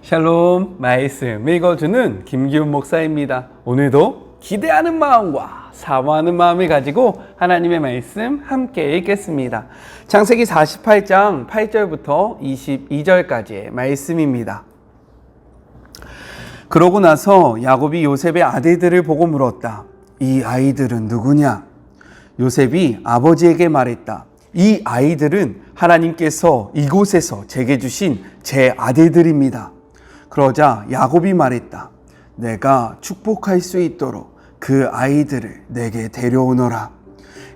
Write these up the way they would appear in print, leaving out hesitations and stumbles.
샬롬, 말씀 읽어주는 김기훈 목사입니다. 오늘도 기대하는 마음과 사모하는 마음을 가지고 하나님의 말씀 함께 읽겠습니다. 창세기 48장 8절부터 22절까지의 말씀입니다. 그러고 나서 야곱이 요셉의 아들들을 보고 물었다. 이 아이들은 누구냐? 요셉이 아버지에게 말했다. 이 아이들은 하나님께서 이곳에서 제게 주신 제 아들들입니다. 그러자 야곱이 말했다. 내가 축복할 수 있도록 그 아이들을 내게 데려오너라.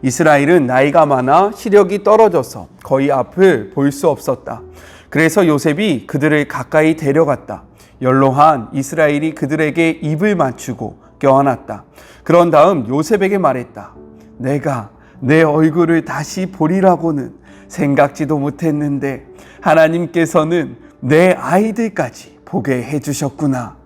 이스라엘은 나이가 많아 시력이 떨어져서 거의 앞을 볼 수 없었다. 그래서 요셉이 그들을 가까이 데려갔다. 연로한 이스라엘이 그들에게 입을 맞추고 껴안았다. 그런 다음 요셉에게 말했다. 내가 내 얼굴을 다시 보리라고는 생각지도 못했는데 하나님께서는 내 아이들까지 보게 해주셨구나.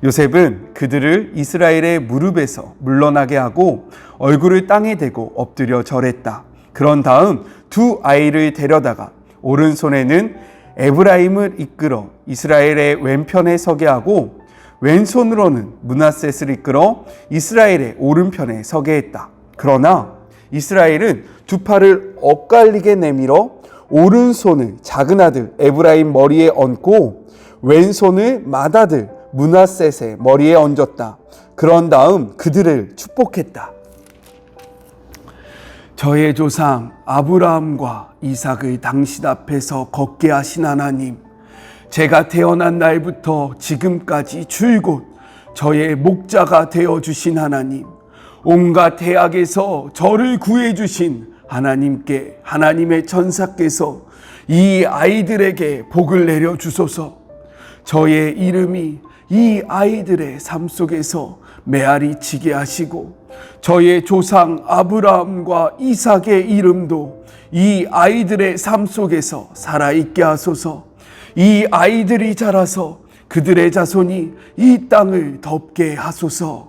요셉은 그들을 이스라엘의 무릎에서 물러나게 하고 얼굴을 땅에 대고 엎드려 절했다. 그런 다음 두 아이를 데려다가 오른손에는 에브라임을 이끌어 이스라엘의 왼편에 서게 하고 왼손으로는 므낫셋을 이끌어 이스라엘의 오른편에 서게 했다. 그러나 이스라엘은 두 팔을 엇갈리게 내밀어 오른손을 작은 아들 에브라임 머리에 얹고 왼손을 맏아들 므낫셋의 머리에 얹었다. 그런 다음 그들을 축복했다. 저의 조상 아브라함과 이삭을 당신 앞에서 걷게 하신 하나님, 제가 태어난 날부터 지금까지 줄곧 저의 목자가 되어주신 하나님, 온갖 대악에서 저를 구해주신 하나님께 하나님의 천사께서 이 아이들에게 복을 내려주소서. 저의 이름이 이 아이들의 삶 속에서 메아리 치게 하시고 저의 조상 아브라함과 이삭의 이름도 이 아이들의 삶 속에서 살아있게 하소서. 이 아이들이 자라서 그들의 자손이 이 땅을 덮게 하소서.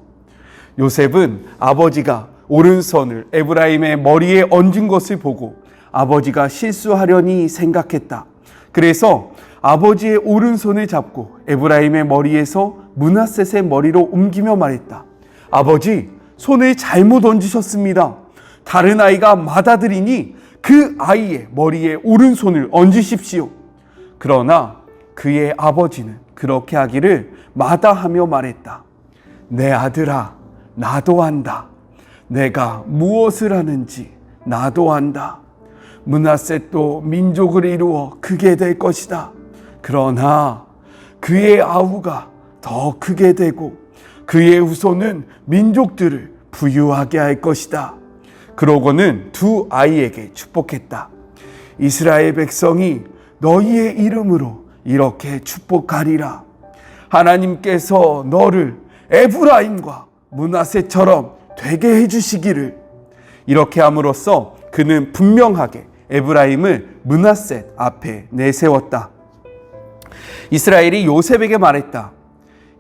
요셉은 아버지가 오른손을 에브라임의 머리에 얹은 것을 보고 아버지가 실수하려니 생각했다. 그래서 아버지의 오른손을 잡고 에브라임의 머리에서 므낫셋의 머리로 옮기며 말했다. 아버지, 손을 잘못 얹으셨습니다. 다른 아이가 맏아들이니 그 아이의 머리에 오른손을 얹으십시오. 그러나 그의 아버지는 그렇게 하기를 마다하며 말했다. 내 아들아, 나도 안다. 내가 무엇을 하는지 나도 안다. 므낫셋도 민족을 이루어 크게 될 것이다. 그러나 그의 아우가 더 크게 되고 그의 후손은 민족들을 부유하게 할 것이다. 그러고는 두 아이에게 축복했다. 이스라엘 백성이 너희의 이름으로 이렇게 축복하리라. 하나님께서 너를 에브라임과 므낫셋처럼 되게 해주시기를. 이렇게 함으로써 그는 분명하게 에브라임을 므낫셋 앞에 내세웠다. 이스라엘이 요셉에게 말했다.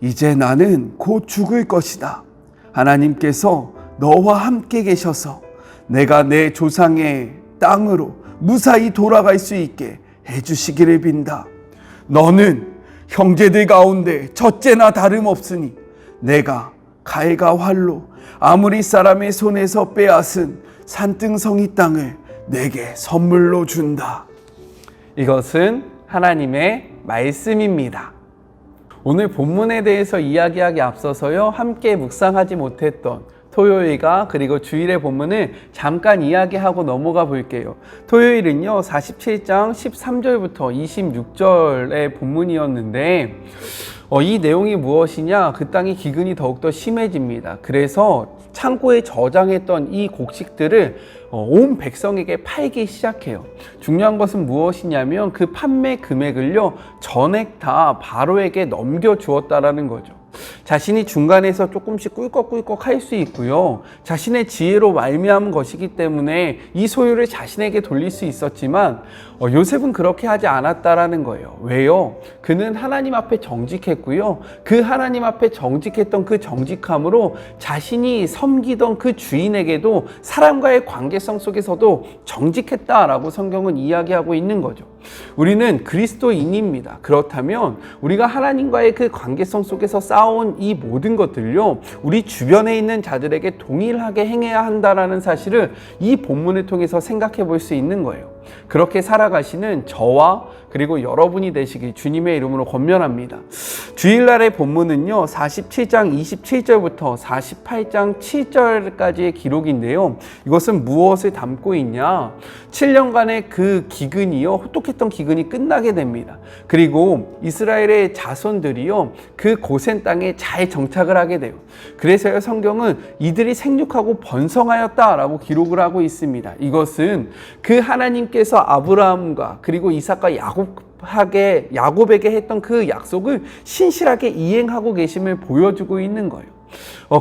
이제 나는 곧 죽을 것이다. 하나님께서 너와 함께 계셔서 내가 내 조상의 땅으로 무사히 돌아갈 수 있게 해주시기를 빈다. 너는 형제들 가운데 첫째나 다름없으니 내가 칼과 활로 아무리 사람의 손에서 빼앗은 산등성이 땅을 내게 선물로 준다. 이것은 하나님의 말씀입니다. 오늘 본문에 대해서 이야기하기 앞서서요, 함께 묵상하지 못했던 토요일과 그리고 주일의 본문을 잠깐 이야기하고 넘어가 볼게요. 토요일은요 47장 13절부터 26절의 본문이었는데 이 내용이 무엇이냐? 그 땅의 기근이 더욱더 심해집니다. 그래서 창고에 저장했던 이 곡식들을 온 백성에게 팔기 시작해요. 중요한 것은 무엇이냐면 그 판매 금액을요 전액 다 바로에게 넘겨주었다라는 거죠. 자신이 중간에서 조금씩 꿀꺽꿀꺽 할 수 있고요. 자신의 지혜로 말미암은 것이기 때문에 이 소유를 자신에게 돌릴 수 있었지만 요셉은 그렇게 하지 않았다라는 거예요. 왜요? 그는 하나님 앞에 정직했고요. 그 하나님 앞에 정직했던 그 정직함으로 자신이 섬기던 그 주인에게도 사람과의 관계성 속에서도 정직했다라고 성경은 이야기하고 있는 거죠. 우리는 그리스도인입니다. 그렇다면 우리가 하나님과의 그 관계성 속에서 쌓아온 이 모든 것들요, 우리 주변에 있는 자들에게 동일하게 행해야 한다라는 사실을 이 본문을 통해서 생각해 볼 수 있는 거예요. 그렇게 살아가시는 저와 그리고 여러분이 되시길 주님의 이름으로 권면합니다. 주일날의 본문은요, 47장 27절부터 48장 7절까지의 기록인데요. 이것은 무엇을 담고 있냐? 7년간의 그 기근이요, 혹독했던 기근이 끝나게 됩니다. 그리고 이스라엘의 자손들이요, 그 고센 땅에 잘 정착을 하게 돼요. 그래서 성경은 이들이 생육하고 번성하였다라고 기록을 하고 있습니다. 이것은 그 하나님께서 아브라함과 그리고 이삭과 야곱에게 했던 그 약속을 신실하게 이행하고 계심을 보여주고 있는 거예요.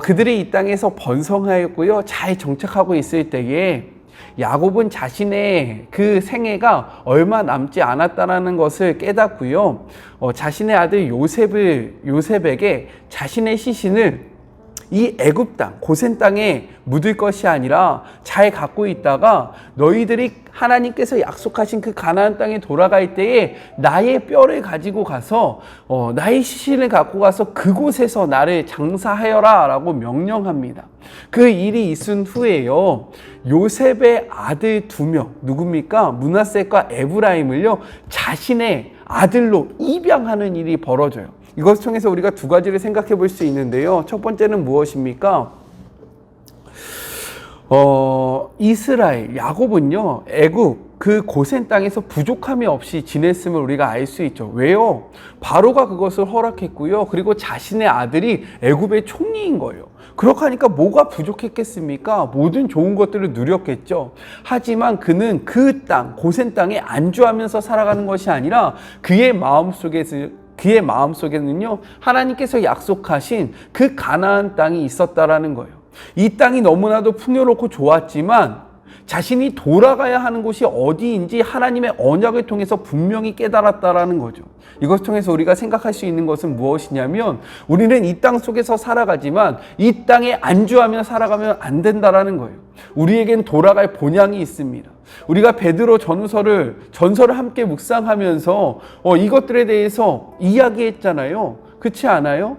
그들이 이 땅에서 번성하였고요, 잘 정착하고 있을 때에 야곱은 자신의 그 생애가 얼마 남지 않았다는 것을 깨닫고요, 자신의 아들 요셉에게 자신의 시신을 이 애굽 땅, 고센 땅에 묻을 것이 아니라 잘 갖고 있다가 너희들이 하나님께서 약속하신 그 가나안 땅에 돌아갈 때에 나의 뼈를 가지고 가서 나의 시신을 갖고 가서 그곳에서 나를 장사하여라 라고 명령합니다. 그 일이 있은 후에요, 요셉의 아들 2명, 누굽니까? 므낫세과 에브라임을요, 자신의 아들로 입양하는 일이 벌어져요. 이것을 통해서 우리가 두 가지를 생각해 볼 수 있는데요. 첫 번째는 무엇입니까? 이스라엘, 야곱은요, 애굽, 그 고센 땅에서 부족함이 없이 지냈음을 우리가 알 수 있죠. 왜요? 바로가 그것을 허락했고요. 그리고 자신의 아들이 애굽의 총리인 거예요. 그렇게 하니까 뭐가 부족했겠습니까? 모든 좋은 것들을 누렸겠죠. 하지만 그는 그 땅, 고센 땅에 안주하면서 살아가는 것이 아니라 그의 마음속에는요, 하나님께서 약속하신 그 가나안 땅이 있었다라는 거예요. 이 땅이 너무나도 풍요롭고 좋았지만 자신이 돌아가야 하는 곳이 어디인지 하나님의 언약을 통해서 분명히 깨달았다라는 거죠. 이것을 통해서 우리가 생각할 수 있는 것은 무엇이냐면, 우리는 이 땅 속에서 살아가지만 이 땅에 안주하며 살아가면 안 된다라는 거예요. 우리에겐 돌아갈 본향이 있습니다. 우리가 베드로 전서를 함께 묵상하면서 이것들에 대해서 이야기했잖아요. 그렇지 않아요?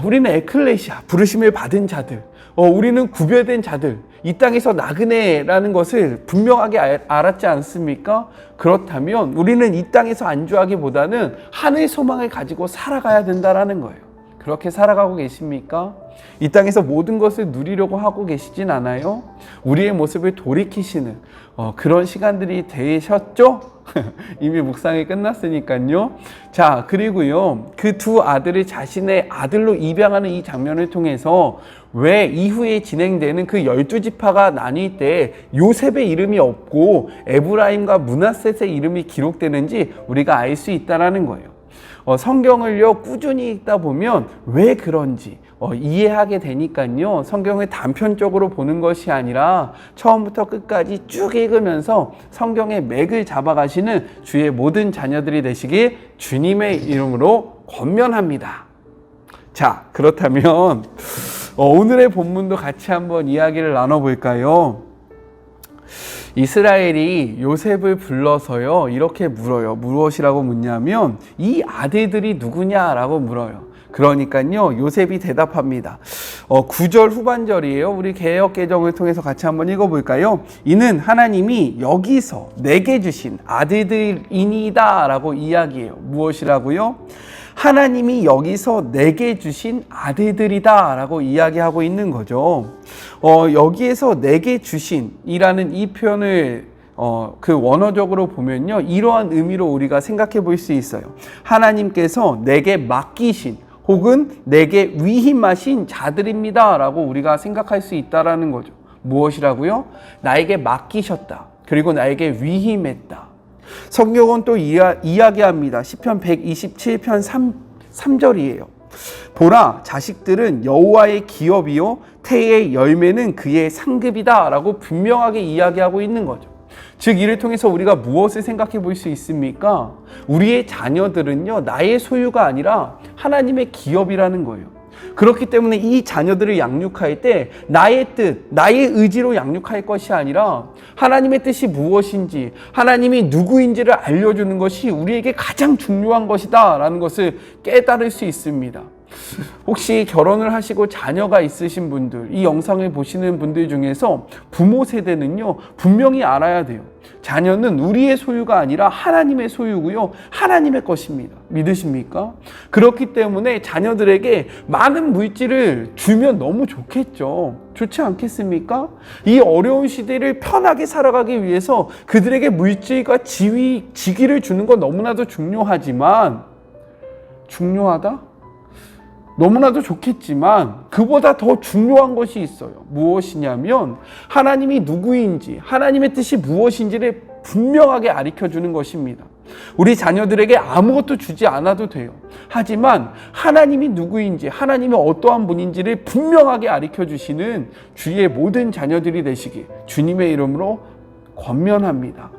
우리는 에클레시아, 부르심을 받은 자들, 우리는 구별된 자들, 이 땅에서 나그네라는 것을 분명하게 알았지 않습니까? 그렇다면 우리는 이 땅에서 안주하기보다는 하늘 소망을 가지고 살아가야 된다라는 거예요. 그렇게 살아가고 계십니까? 이 땅에서 모든 것을 누리려고 하고 계시진 않아요? 우리의 모습을 돌이키시는 그런 시간들이 되셨죠? 이미 묵상이 끝났으니까요. 자, 그리고요, 그 두 아들을 자신의 아들로 입양하는 이 장면을 통해서 왜 이후에 진행되는 그 12지파가 나뉠 때 요셉의 이름이 없고 에브라임과 므낫셋의 이름이 기록되는지 우리가 알 수 있다는 거예요. 성경을요, 꾸준히 읽다 보면 왜 그런지 이해하게 되니까요, 성경을 단편적으로 보는 것이 아니라 처음부터 끝까지 쭉 읽으면서 성경의 맥을 잡아가시는 주의 모든 자녀들이 되시길 주님의 이름으로 권면합니다. 자, 그렇다면 오늘의 본문도 같이 한번 이야기를 나눠볼까요? 이스라엘이 요셉을 불러서요, 이렇게 물어요. 무엇이라고 묻냐면, 이 아들들이 누구냐라고 물어요. 그러니까요, 요셉이 대답합니다. 9절 후반절이에요. 우리 개역개정을 통해서 같이 한번 읽어볼까요? 이는 하나님이 여기서 내게 주신 아들들이니이다 라고 이야기해요. 무엇이라고요? 하나님이 여기서 내게 주신 아들들이다 라고 이야기하고 있는 거죠. 여기에서 내게 주신이라는 이 표현을 그 원어적으로 보면요, 이러한 의미로 우리가 생각해 볼 수 있어요. 하나님께서 내게 맡기신 혹은 내게 위임하신 자들입니다 라고 우리가 생각할 수 있다라는 거죠. 무엇이라고요? 나에게 맡기셨다. 그리고 나에게 위임했다. 성경은 또 이야기합니다. 시편 127편 3절이에요. 보라, 자식들은 여호와의 기업이요 태의 열매는 그의 상급이다 라고 분명하게 이야기하고 있는 거죠. 즉 이를 통해서 우리가 무엇을 생각해 볼 수 있습니까? 우리의 자녀들은요 나의 소유가 아니라 하나님의 기업이라는 거예요. 그렇기 때문에 이 자녀들을 양육할 때 나의 뜻, 나의 의지로 양육할 것이 아니라 하나님의 뜻이 무엇인지, 하나님이 누구인지를 알려주는 것이 우리에게 가장 중요한 것이다 라는 것을 깨달을 수 있습니다. 혹시 결혼을 하시고 자녀가 있으신 분들, 이 영상을 보시는 분들 중에서 부모 세대는요 분명히 알아야 돼요. 자녀는 우리의 소유가 아니라 하나님의 소유고요, 하나님의 것입니다. 믿으십니까? 그렇기 때문에 자녀들에게 많은 물질을 주면 너무 좋겠죠. 좋지 않겠습니까? 이 어려운 시대를 편하게 살아가기 위해서 그들에게 물질과 지위를 주는 건 너무나도 중요하지만, 중요하다? 너무나도 좋겠지만 그보다 더 중요한 것이 있어요. 무엇이냐면 하나님이 누구인지, 하나님의 뜻이 무엇인지를 분명하게 가르쳐주는 것입니다. 우리 자녀들에게 아무것도 주지 않아도 돼요. 하지만 하나님이 누구인지, 하나님이 어떠한 분인지를 분명하게 가르쳐주시는 주의 모든 자녀들이 되시기 주님의 이름으로 권면합니다.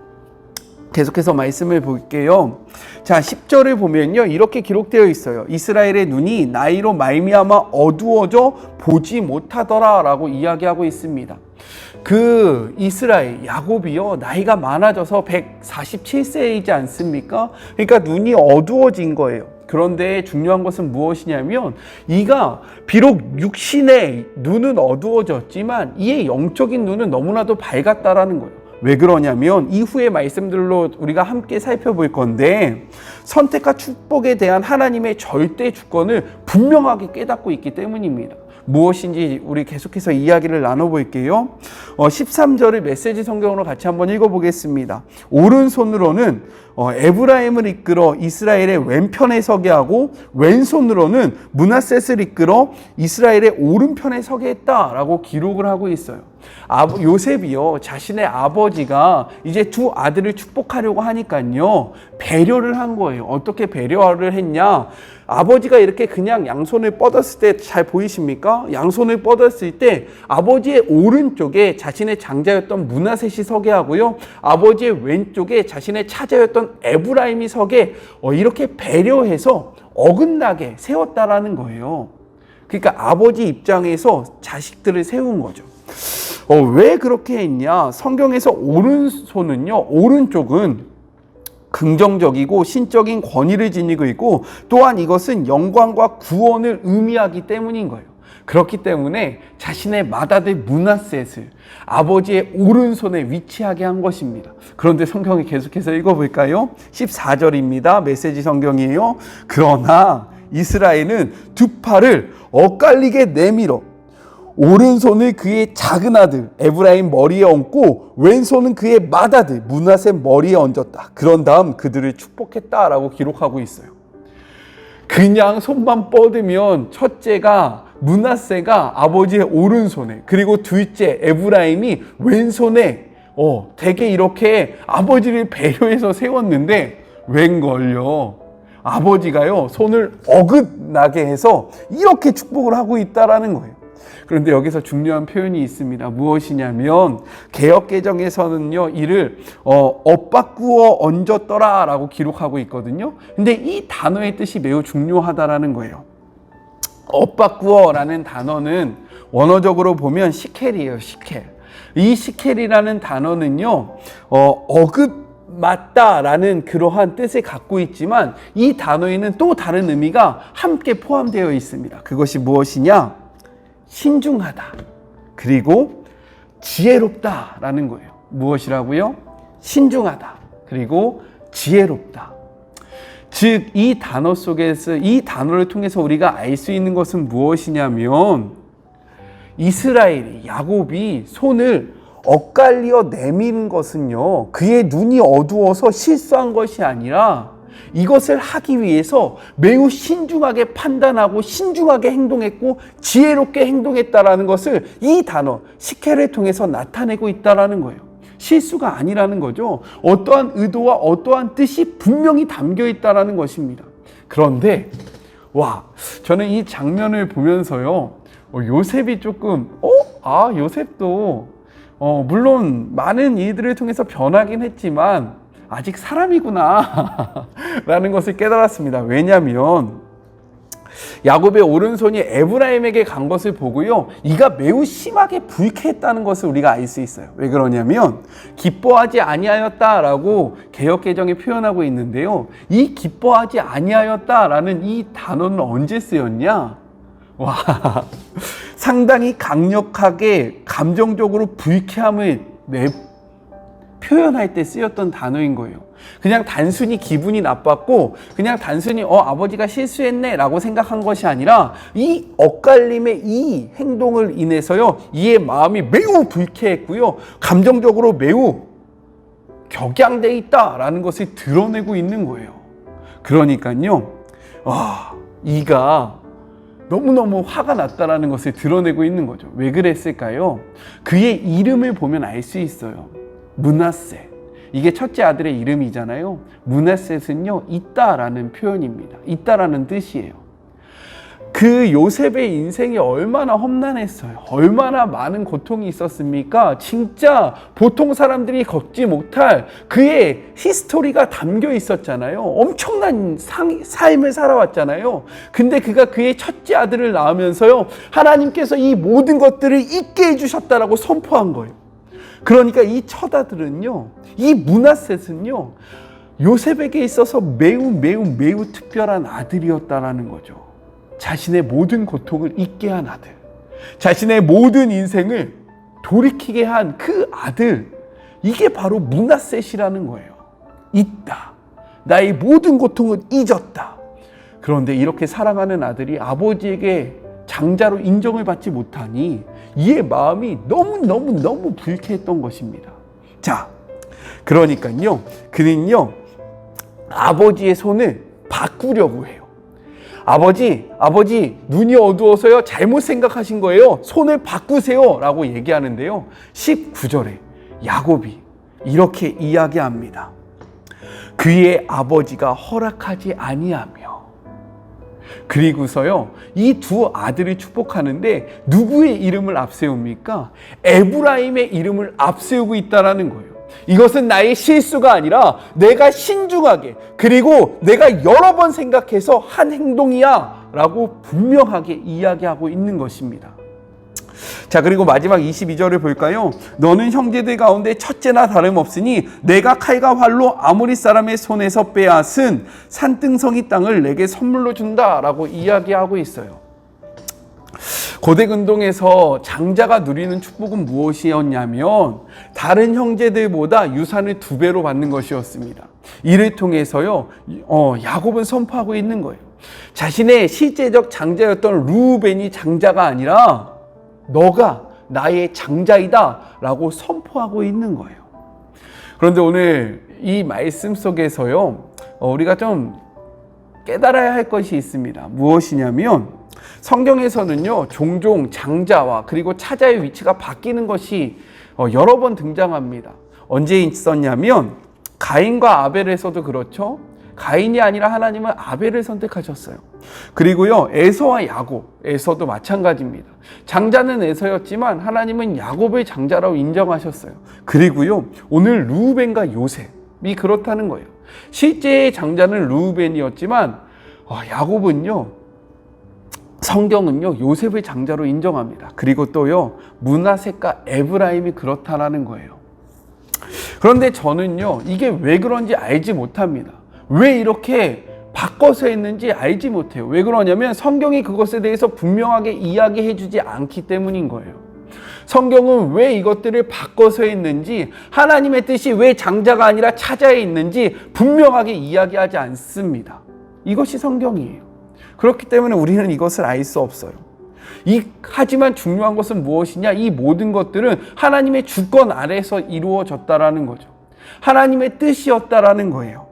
계속해서 말씀을 볼게요. 자, 10절을 보면요 이렇게 기록되어 있어요. 이스라엘의 눈이 나이로 말미암아 어두워져 보지 못하더라 라고 이야기하고 있습니다. 그 이스라엘, 야곱이요 나이가 많아져서 147세이지 않습니까? 그러니까 눈이 어두워진 거예요. 그런데 중요한 것은 무엇이냐면 이가 비록 육신의 눈은 어두워졌지만 이의 영적인 눈은 너무나도 밝았다라는 거예요. 왜 그러냐면 이후의 말씀들로 우리가 함께 살펴볼 건데, 선택과 축복에 대한 하나님의 절대 주권을 분명하게 깨닫고 있기 때문입니다. 무엇인지 우리 계속해서 이야기를 나눠볼게요. 13절을 메시지 성경으로 같이 한번 읽어보겠습니다. 오른손으로는 에브라임을 이끌어 이스라엘의 왼편에 서게 하고 왼손으로는 므낫셋을 이끌어 이스라엘의 오른편에 서게 했다라고 기록을 하고 있어요. 요셉이요 자신의 아버지가 이제 두 아들을 축복하려고 하니까요 배려를 한 거예요. 어떻게 배려를 했냐? 아버지가 이렇게 그냥 양손을 뻗었을 때 잘 보이십니까? 양손을 뻗었을 때 아버지의 오른쪽에 자신의 장자였던 므낫셋이 서게 하고요, 아버지의 왼쪽에 자신의 차자였던 에브라임이 서게 이렇게 배려해서 어긋나게 세웠다라는 거예요. 그러니까 아버지 입장에서 자식들을 세운 거죠. 왜 그렇게 했냐? 성경에서 오른손은요, 오른쪽은 긍정적이고 신적인 권위를 지니고 있고, 또한 이것은 영광과 구원을 의미하기 때문인 거예요. 그렇기 때문에 자신의 맏아들 므낫셋을 아버지의 오른손에 위치하게 한 것입니다. 그런데 성경을 계속해서 읽어볼까요? 14절입니다. 메시지 성경이에요. 그러나 이스라엘은 두 팔을 엇갈리게 내밀어 오른손을 그의 작은 아들 에브라임 머리에 얹고 왼손은 그의 맏아들 므낫셋 머리에 얹었다. 그런 다음 그들을 축복했다라고 기록하고 있어요. 그냥 손만 뻗으면 첫째가 므낫셋가 아버지의 오른손에, 그리고 둘째 에브라임이 왼손에 되게 이렇게 아버지를 배려해서 세웠는데 웬걸요? 아버지가요 손을 어긋나게 해서 이렇게 축복을 하고 있다라는 거예요. 그런데 여기서 중요한 표현이 있습니다. 무엇이냐면 개역개정에서는요 이를 엇바꾸어 얹었더라 라고 기록하고 있거든요. 근데 이 단어의 뜻이 매우 중요하다라는 거예요. 엇바꾸어 라는 단어는 원어적으로 보면 시켈이에요. 시켈. 이 시켈이라는 단어는요 맞다라는 그러한 뜻을 갖고 있지만 이 단어에는 또 다른 의미가 함께 포함되어 있습니다. 그것이 무엇이냐? 신중하다, 그리고 지혜롭다라는 거예요. 무엇이라고요? 신중하다, 그리고 지혜롭다. 즉 이 단어 속에서, 이 단어를 통해서 우리가 알 수 있는 것은 무엇이냐면 이스라엘이, 야곱이 손을 엇갈려 내미는 것은요 그의 눈이 어두워서 실수한 것이 아니라 이것을 하기 위해서 매우 신중하게 판단하고 신중하게 행동했고 지혜롭게 행동했다라는 것을 이 단어 시켈을 통해서 나타내고 있다라는 거예요. 실수가 아니라는 거죠. 어떠한 의도와 어떠한 뜻이 분명히 담겨 있다라는 것입니다. 그런데 와, 저는 이 장면을 보면서요, 요셉이 조금, 요셉도, 물론 많은 일들을 통해서 변하긴 했지만, 아직 사람이구나, 라는 것을 깨달았습니다. 왜냐하면, 야곱의 오른손이 에브라임에게 간 것을 보고요, 이가 매우 심하게 불쾌했다는 것을 우리가 알 수 있어요. 왜 그러냐면 기뻐하지 아니하였다라고 개역개정에 표현하고 있는데요, 이 기뻐하지 아니하였다라는 이 단어는 언제 쓰였냐? 와, 상당히 강력하게 감정적으로 불쾌함을 표현할 때 쓰였던 단어인 거예요. 그냥 단순히 기분이 나빴고 그냥 단순히 아버지가 실수했네 라고 생각한 것이 아니라 이 엇갈림의 이 행동을 인해서요, 이의 마음이 매우 불쾌했고요, 감정적으로 매우 격양돼 있다라는 것을 드러내고 있는 거예요. 그러니까요, 이가 너무너무 화가 났다라는 것을 드러내고 있는 거죠. 왜 그랬을까요? 그의 이름을 보면 알 수 있어요. 므낫세. 이게 첫째 아들의 이름이잖아요. 므낫셋은요, 있다라는 표현입니다. 있다라는 뜻이에요. 그 요셉의 인생이 얼마나 험난했어요. 얼마나 많은 고통이 있었습니까? 진짜 보통 사람들이 겪지 못할 그의 히스토리가 담겨 있었잖아요. 엄청난 삶을 살아왔잖아요. 근데 그가 그의 첫째 아들을 낳으면서요, 하나님께서 이 모든 것들을 잊게 해주셨다라고 선포한 거예요. 그러니까 이 첫 아들은요, 이 므낫셋은요, 요셉에게 있어서 매우 특별한 아들이었다라는 거죠. 자신의 모든 고통을 잊게 한 아들, 자신의 모든 인생을 돌이키게 한 그 아들, 이게 바로 므낫셋이라는 거예요. 잊다. 나의 모든 고통을 잊었다. 그런데 이렇게 사랑하는 아들이 아버지에게 장자로 인정을 받지 못하니 이의 마음이 너무 불쾌했던 것입니다. 자, 그러니까요, 그는요, 아버지의 손을 바꾸려고 해요. 아버지, 눈이 어두워서요, 잘못 생각하신 거예요. 손을 바꾸세요 라고 얘기하는데요, 19절에 야곱이 이렇게 이야기합니다. 그의 아버지가 허락하지 아니하며. 그리고서요, 이 두 아들을 축복하는데 누구의 이름을 앞세웁니까? 에브라임의 이름을 앞세우고 있다는 거예요. 이것은 나의 실수가 아니라 내가 신중하게, 그리고 내가 여러 번 생각해서 한 행동이야 라고 분명하게 이야기하고 있는 것입니다. 자, 그리고 마지막 22절을 볼까요? 너는 형제들 가운데 첫째나 다름없으니 내가 칼과 활로 아모리 사람의 손에서 빼앗은 산등성이 땅을 내게 선물로 준다 라고 이야기하고 있어요. 고대 근동에서 장자가 누리는 축복은 무엇이었냐면 다른 형제들보다 유산을 2배로 받는 것이었습니다. 이를 통해서요, 야곱은 선포하고 있는 거예요. 자신의 실제적 장자였던 르우벤이 장자가 아니라 너가 나의 장자이다 라고 선포하고 있는 거예요. 그런데 오늘 이 말씀 속에서요, 우리가 좀 깨달아야 할 것이 있습니다. 무엇이냐면 성경에서는요, 종종 장자와 그리고 차자의 위치가 바뀌는 것이 여러 번 등장합니다. 언제 있었냐면 가인과 아벨에서도 그렇죠. 가인이 아니라 하나님은 아벨을 선택하셨어요. 그리고요, 에서와 야곱에서도 마찬가지입니다. 장자는 에서였지만 하나님은 야곱의 장자라고 인정하셨어요. 그리고요, 오늘 르우벤과 요셉이 그렇다는 거예요. 실제의 장자는 르우벤이었지만 야곱은요, 성경은요, 요셉의 장자로 인정합니다. 그리고 또요, 므낫셋과 에브라임이 그렇다라는 거예요. 그런데 저는요, 이게 왜 그런지 알지 못합니다. 왜 이렇게 바꿔서 했는지 알지 못해요. 왜 그러냐면 성경이 그것에 대해서 분명하게 이야기해 주지 않기 때문인 거예요. 성경은 왜 이것들을 바꿔서 했는지, 하나님의 뜻이 왜 장자가 아니라 차자에 있는지 분명하게 이야기하지 않습니다. 이것이 성경이에요. 그렇기 때문에 우리는 이것을 알 수 없어요. 하지만 중요한 것은 무엇이냐? 이 모든 것들은 하나님의 주권 아래서 이루어졌다라는 거죠. 하나님의 뜻이었다라는 거예요.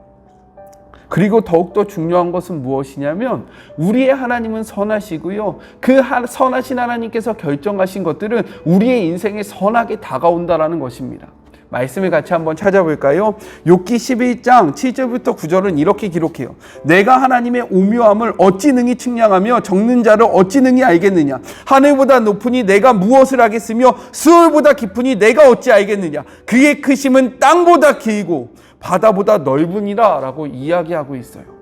그리고 더욱더 중요한 것은 무엇이냐면 우리의 하나님은 선하시고요, 그 선하신 하나님께서 결정하신 것들은 우리의 인생에 선하게 다가온다라는 것입니다. 말씀을 같이 한번 찾아볼까요? 욥기 11장 7절부터 9절은 이렇게 기록해요. 내가 하나님의 오묘함을 어찌 능히 측량하며 적는 자를 어찌 능히 알겠느냐. 하늘보다 높으니 내가 무엇을 하겠으며 수월보다 깊으니 내가 어찌 알겠느냐. 그의 크심은 땅보다 길고 바다보다 넓으니라 라고 이야기하고 있어요.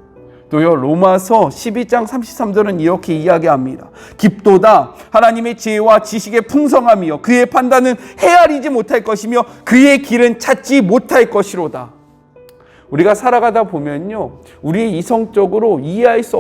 또요, 로마서 12장 33절은 이렇게 이야기합니다. 깊도다 하나님의 지혜와 지식의 풍성함이요 그의 판단은 헤아리지 못할 것이며 그의 길은 찾지 못할 것이로다. 우리가 살아가다 보면요, 우리 이성적으로 이해할 수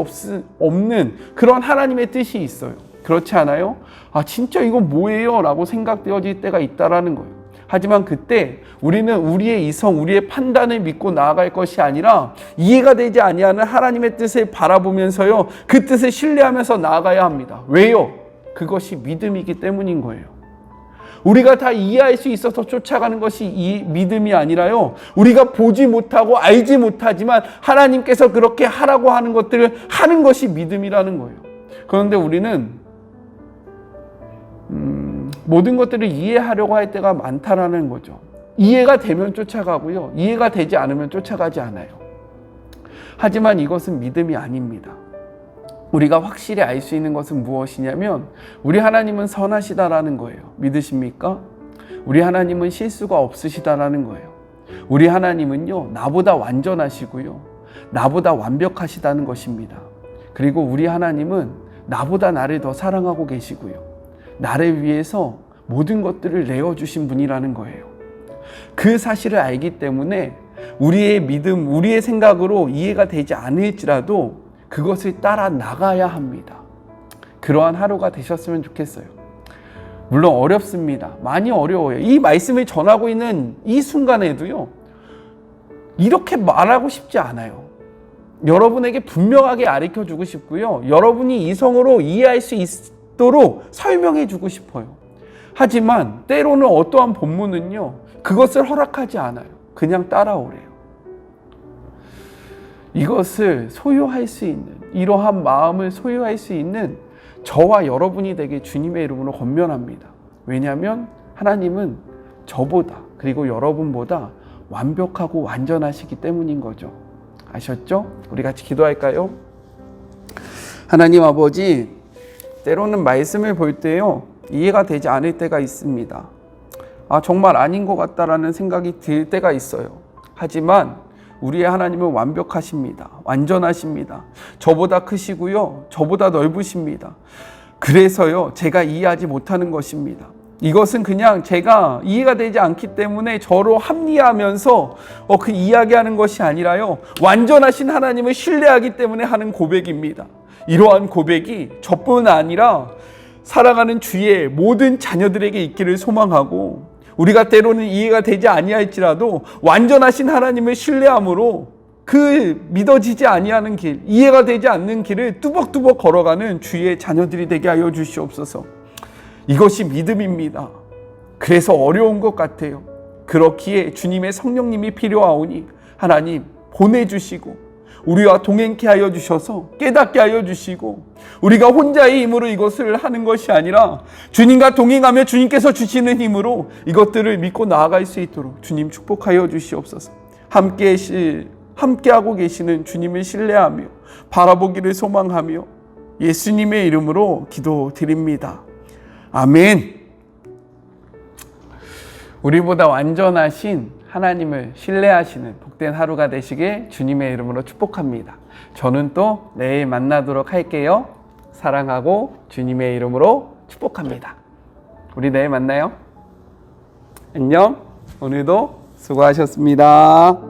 없는 그런 하나님의 뜻이 있어요. 그렇지 않아요? 아, 진짜 이건 뭐예요? 라고 생각되어질 때가 있다라는 거예요. 하지만 그때 우리는 우리의 이성, 우리의 판단을 믿고 나아갈 것이 아니라 이해가 되지 아니하는 하나님의 뜻을 바라보면서요, 그 뜻을 신뢰하면서 나아가야 합니다. 왜요? 그것이 믿음이기 때문인 거예요. 우리가 다 이해할 수 있어서 쫓아가는 것이 이 믿음이 아니라요, 우리가 보지 못하고 알지 못하지만 하나님께서 그렇게 하라고 하는 것들을 하는 것이 믿음이라는 거예요. 그런데 우리는 모든 것들을 이해하려고 할 때가 많다라는 거죠. 이해가 되면 쫓아가고요, 이해가 되지 않으면 쫓아가지 않아요. 하지만 이것은 믿음이 아닙니다. 우리가 확실히 알 수 있는 것은 무엇이냐면 우리 하나님은 선하시다라는 거예요. 믿으십니까? 우리 하나님은 실수가 없으시다라는 거예요. 우리 하나님은요, 나보다 완전하시고요, 나보다 완벽하시다는 것입니다. 그리고 우리 하나님은 나보다 나를 더 사랑하고 계시고요, 나를 위해서 모든 것들을 내어주신 분이라는 거예요. 그 사실을 알기 때문에 우리의 믿음, 우리의 생각으로 이해가 되지 않을지라도 그것을 따라 나가야 합니다. 그러한 하루가 되셨으면 좋겠어요. 물론 어렵습니다. 많이 어려워요. 이 말씀을 전하고 있는 이 순간에도요, 이렇게 말하고 싶지 않아요. 여러분에게 분명하게 가르쳐주고 싶고요, 여러분이 이성으로 이해할 수 있도록 설명해 주고 싶어요. 하지만 때로는 어떠한 본문은요, 그것을 허락하지 않아요. 그냥 따라오래요. 이것을 소유할 수 있는, 이러한 마음을 소유할 수 있는 저와 여러분이 되게 주님의 이름으로 권면합니다. 왜냐하면 하나님은 저보다, 그리고 여러분보다 완벽하고 완전하시기 때문인 거죠. 아셨죠? 우리 같이 기도할까요? 하나님 아버지, 때로는 말씀을 볼 때요, 이해가 되지 않을 때가 있습니다. 아, 정말 아닌 것 같다라는 생각이 들 때가 있어요. 하지만 우리의 하나님은 완벽하십니다. 완전하십니다. 저보다 크시고요, 저보다 넓으십니다. 그래서요, 제가 이해하지 못하는 것입니다. 이것은 그냥 제가 이해가 되지 않기 때문에 저로 합리화하면서 그 이야기하는 것이 아니라요, 완전하신 하나님을 신뢰하기 때문에 하는 고백입니다. 이러한 고백이 저뿐 아니라 살아가는 주의 모든 자녀들에게 있기를 소망하고, 우리가 때로는 이해가 되지 아니할지라도 완전하신 하나님을 신뢰함으로 그 믿어지지 아니하는 길, 이해가 되지 않는 길을 뚜벅뚜벅 걸어가는 주의 자녀들이 되게 하여 주시옵소서. 이것이 믿음입니다. 그래서 어려운 것 같아요. 그렇기에 주님의 성령님이 필요하오니 하나님 보내주시고 우리와 동행케 하여 주셔서 깨닫게 하여 주시고, 우리가 혼자의 힘으로 이것을 하는 것이 아니라 주님과 동행하며 주님께서 주시는 힘으로 이것들을 믿고 나아갈 수 있도록 주님 축복하여 주시옵소서. 함께하고 계시는 주님을 신뢰하며 바라보기를 소망하며 예수님의 이름으로 기도드립니다. 아멘. 우리보다 완전하신 하나님을 신뢰하시는 복된 하루가 되시길 주님의 이름으로 축복합니다. 저는 또 내일 만나도록 할게요. 사랑하고 주님의 이름으로 축복합니다. 우리 내일 만나요. 안녕. 오늘도 수고하셨습니다.